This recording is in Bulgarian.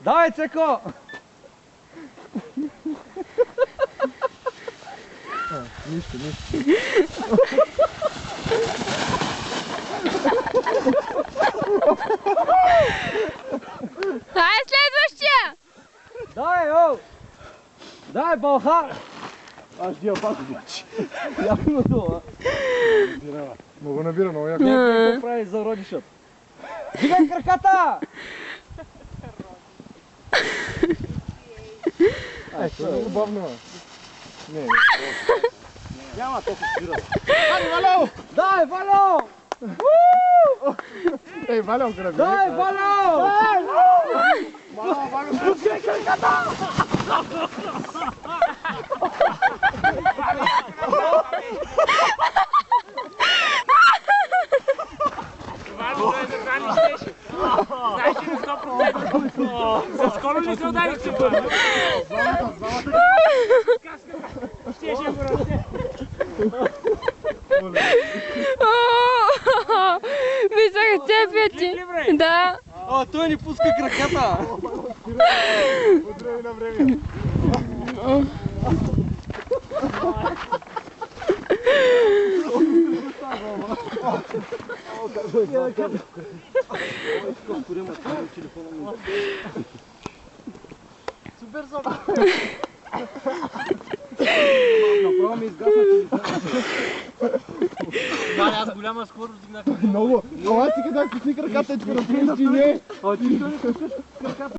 Давай, Цеко! Нищо. Ай, следващия! Давай, о! Давай, Балха! Аз дия пак обаче. Явно това. Много набира, много яко. Някой какво прави за родишът? Дигай краката! Това е много бавно. Не. Няма толкова спира. Ай, Валяо! Давай, Валю! Ей, Валяо, кръв. Давай, Валю! Пускай краката! Знаеш ли 100%? За скоро ли се ударихте, бе? Щеше го расте. Мисля, цепя ти. Да. О, той ни пуска краката! От време на време. Супер съм! Направо ми изгасна телефона. Аз голяма скорост дигнах. Много. Ала си къде си краката, че разпреш, че не. А ти той не пускаш краката.